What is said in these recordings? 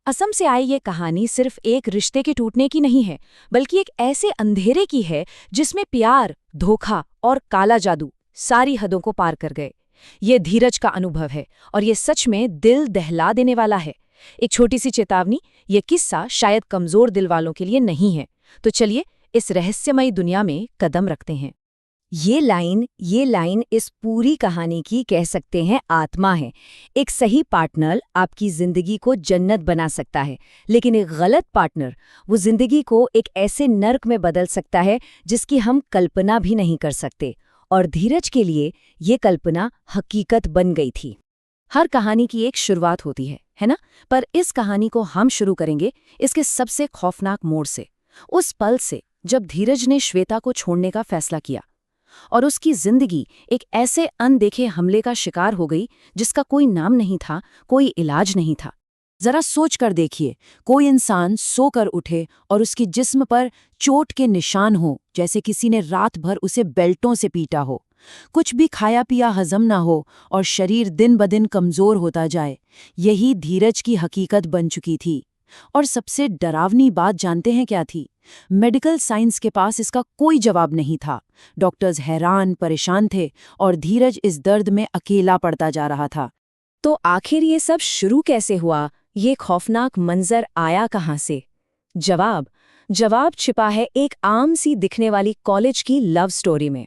असम से आई ये कहानी सिर्फ एक रिश्ते के टूटने की नहीं है, बल्कि एक ऐसे अंधेरे की है जिसमें प्यार, धोखा और काला जादू सारी हदों को पार कर गए। ये धीरज का अनुभव है और ये सच में दिल दहला देने वाला है। एक छोटी सी चेतावनी, ये किस्सा शायद कमजोर दिल वालों के लिए नहीं है। तो चलिए इस रहस्यमयी दुनिया में कदम रखते हैं। ये लाइन इस पूरी कहानी की कह सकते हैं आत्मा है। एक सही पार्टनर आपकी जिंदगी को जन्नत बना सकता है, लेकिन एक गलत पार्टनर वो जिंदगी को एक ऐसे नर्क में बदल सकता है जिसकी हम कल्पना भी नहीं कर सकते। और धीरज के लिए ये कल्पना हकीकत बन गई थी। हर कहानी की एक शुरुआत होती है ना? पर इस कहानी को हम शुरू करेंगे इसके सबसे खौफनाक मोड़ से, उस पल से जब धीरज ने श्वेता को छोड़ने का फैसला किया और उसकी जिंदगी एक ऐसे अनदेखे हमले का शिकार हो गई जिसका कोई नाम नहीं था, कोई इलाज नहीं था। जरा सोच कर देखिए, कोई इंसान सोकर उठे और उसकी जिस्म पर चोट के निशान हो, जैसे किसी ने रात भर उसे बेल्टों से पीटा हो। कुछ भी खाया पिया हजम ना हो और शरीर दिन ब दिन कमजोर होता जाए। यही धीरज की हकीकत बन चुकी थी। और सबसे डरावनी बात जानते हैं क्या थी? मेडिकल साइंस के पास इसका कोई जवाब नहीं था। डॉक्टर्स हैरान परेशान थे और धीरज इस दर्द में अकेला पड़ता जा रहा था। तो आखिर ये सब शुरू कैसे हुआ? ये खौफनाक मंजर आया कहाँ से? जवाब छिपा है एक आम सी दिखने वाली कॉलेज की लव स्टोरी में।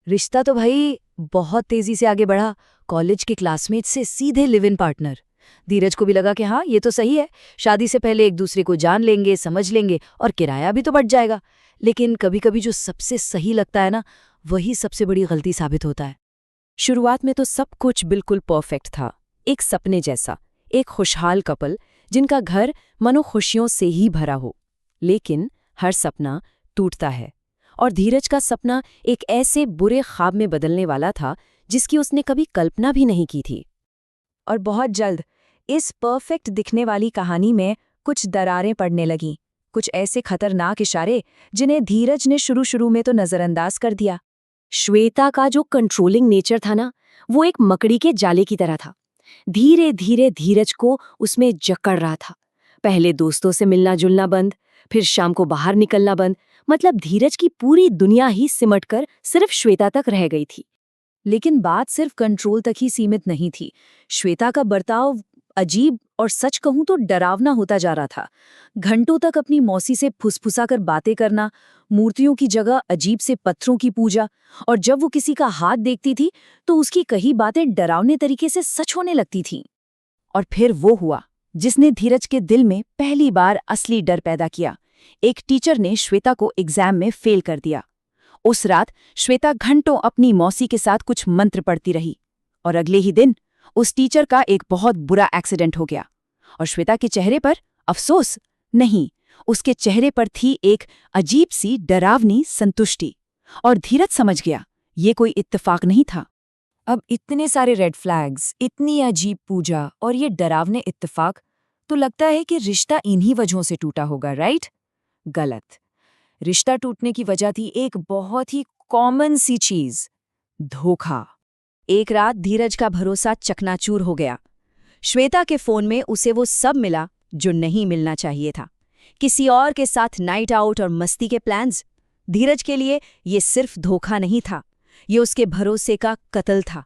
रिश्ता तो भाई बहुत तेजी से आगे बढ़ा, कॉलेज के क्लासमेट से सीधे लिव इन पार्टनर। धीरज को भी लगा कि हाँ, ये तो सही है, शादी से पहले एक दूसरे को जान लेंगे, समझ लेंगे और किराया भी तो बढ़ जाएगा। लेकिन कभी कभी जो सबसे सही लगता है ना, वही सबसे बड़ी गलती साबित होता है। शुरुआत में तो सब कुछ बिल्कुल परफेक्ट था, एक सपने जैसा, एक खुशहाल कपल जिनका घर मनो खुशियों से ही भरा हो। लेकिन हर सपना टूटता है और धीरज का सपना एक ऐसे बुरे ख्वाब में बदलने वाला था जिसकी उसने कभी कल्पना भी नहीं की थी। और बहुत जल्द इस परफेक्ट दिखने वाली कहानी में कुछ दरारें पड़ने लगीं, कुछ ऐसे खतरनाक इशारे जिन्हें धीरज ने शुरू में तो नजरअंदाज कर दिया। श्वेता का जो कंट्रोलिंग नेचर था ना, वो एक मकड़ी के जाले की तरह था। धीरे धीरे धीरज को उसमें जकड़ रहा था। पहले दोस्तों से मिलना जुलना बंद, फिर शाम को बाहर निकलना बंद। मतलब धीरज की पूरी दुनिया ही सिमटकर सिर्फ श्वेता तक रह गई थी। लेकिन बात सिर्फ कंट्रोल तक ही सीमित नहीं थी। श्वेता का बर्ताव अजीब और सच कहूं तो डरावना होता जा रहा था। घंटों तक अपनी मौसी से फुसफुसाकर बातें करना, मूर्तियों की जगह अजीब से पत्थरों की पूजा, और जब वो किसी का हाथ देखती थी तो उसकी कही बातें डरावने तरीके से सच होने लगती थीं। और फिर वो हुआ जिसने धीरज के दिल में पहली बार असली डर पैदा किया। एक टीचर ने श्वेता को एग्जाम में फेल कर दिया। उस रात श्वेता घंटों अपनी मौसी के साथ कुछ मंत्र पढ़ती रही और अगले ही दिन उस टीचर का एक बहुत बुरा एक्सीडेंट हो गया। और श्वेता के चेहरे पर अफसोस नहीं, उसके चेहरे पर थी एक अजीब सी डरावनी संतुष्टि। और धीरज समझ गया ये कोई इत्तेफाक नहीं था। अब इतने सारे रेड फ्लैग्स, इतनी अजीब पूजा और ये डरावने इत्तेफाक, तो लगता है कि रिश्ता इन्हीं वजहों से टूटा होगा, राइट? गलत। रिश्ता टूटने की वजह थी एक बहुत ही कॉमन सी चीज, धोखा। एक रात धीरज का भरोसा चकनाचूर हो गया। श्वेता के फोन में उसे वो सब मिला जो नहीं मिलना चाहिए था। किसी और के साथ नाइट आउट और मस्ती के प्लान्स। धीरज के लिए ये सिर्फ धोखा नहीं था, ये उसके भरोसे का कत्ल था।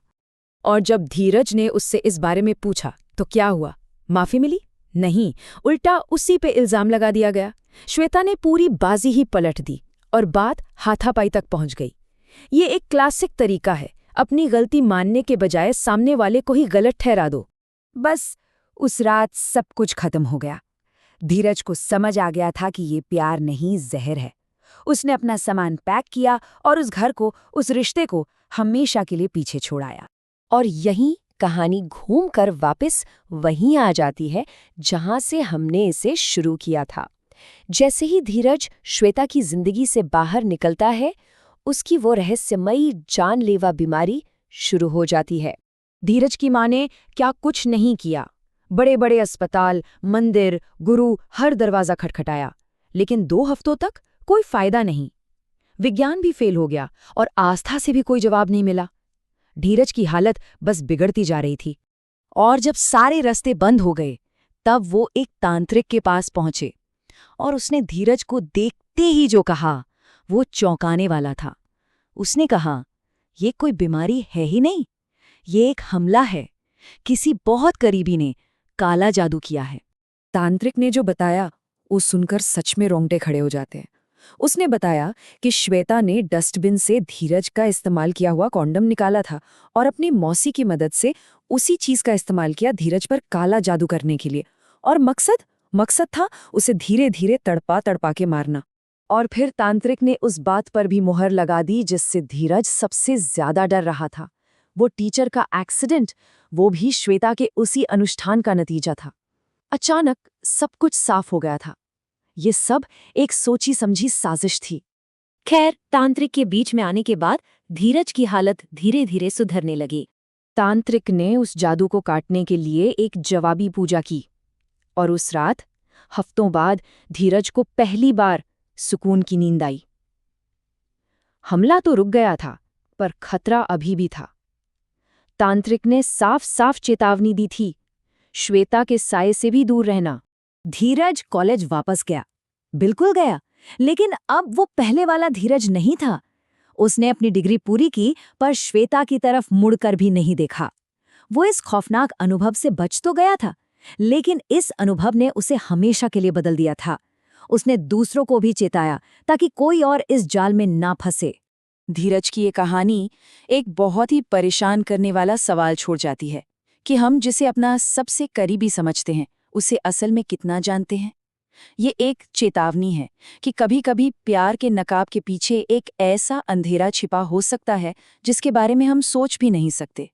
और जब धीरज ने उससे इस बारे में पूछा तो क्या हुआ? माफी मिली? नहीं, उल्टा उसी पे इल्जाम लगा दिया गया। श्वेता ने पूरी बाजी ही पलट दी और बात हाथापाई तक पहुंच गई। ये एक क्लासिक तरीका है, अपनी गलती मानने के बजाय सामने वाले को ही गलत ठहरा दो। बस उस रात सब कुछ खत्म हो गया। धीरज को समझ आ गया था कि ये प्यार नहीं, जहर है। उसने अपना सामान पैक किया और उस घर को, उस रिश्ते को हमेशा के लिए पीछे छोड़ाया। और यही कहानी घूमकर वापस वहीं आ जाती है जहां से हमने इसे शुरू किया था। जैसे ही धीरज श्वेता की जिंदगी से बाहर निकलता है, उसकी वो रहस्यमयी जानलेवा बीमारी शुरू हो जाती है। धीरज की माँ ने क्या कुछ नहीं किया। बड़े बड़े अस्पताल, मंदिर, गुरु, हर दरवाजा खटखटाया, लेकिन 2 हफ्तों तक कोई फायदा नहीं। विज्ञान भी फेल हो गया और आस्था से भी कोई जवाब नहीं मिला। धीरज की हालत बस बिगड़ती जा रही थी। और जब सारे रास्ते बंद हो गए, तब वो एक तांत्रिक के पास पहुंचे और उसने धीरज को देखते ही जो कहा वो चौंकाने वाला था। उसने कहा, ये कोई बीमारी है ही नहीं, ये एक हमला है। किसी बहुत करीबी ने काला जादू किया है। तांत्रिक ने जो बताया वो सुनकर सच में रोंगटे खड़े हो जाते हैं। उसने बताया कि श्वेता ने डस्टबिन से धीरज का इस्तेमाल किया हुआ कॉन्डम निकाला था और अपनी मौसी की मदद से उसी चीज का इस्तेमाल किया धीरज पर काला जादू करने के लिए। और मकसद था उसे धीरे धीरे तड़पा तड़पा के मारना। और फिर तांत्रिक ने उस बात पर भी मुहर लगा दी जिससे धीरज सबसे ज्यादा डर रहा था, वो टीचर का एक्सीडेंट, वो भी श्वेता के उसी अनुष्ठान का नतीजा था। अचानक सब कुछ साफ हो गया था। ये सब एक सोची समझी साजिश थी। खैर, तांत्रिक के बीच में आने के बाद धीरज की हालत धीरे धीरे सुधरने लगी। तांत्रिक ने उस जादू को काटने के लिए एक जवाबी पूजा की और उस रात हफ्तों बाद धीरज को पहली बार सुकून की नींद आई। हमला तो रुक गया था, पर खतरा अभी भी था। तांत्रिक ने साफ साफ चेतावनी दी थी, श्वेता के साये से भी दूर रहना। धीरज कॉलेज वापस गया, बिल्कुल गया, लेकिन अब वो पहले वाला धीरज नहीं था। उसने अपनी डिग्री पूरी की, पर श्वेता की तरफ मुड़कर भी नहीं देखा। वो इस खौफनाक अनुभव से बच तो गया था, लेकिन इस अनुभव ने उसे हमेशा के लिए बदल दिया था। उसने दूसरों को भी चेताया ताकि कोई और इस जाल में ना फंसे। धीरज की ये कहानी एक बहुत ही परेशान करने वाला सवाल छोड़ जाती है कि हम जिसे अपना सबसे करीबी समझते हैं उसे असल में कितना जानते हैं। ये एक चेतावनी है कि कभी-कभी प्यार के नकाब के पीछे एक ऐसा अंधेरा छिपा हो सकता है जिसके बारे में हम सोच भी नहीं सकते।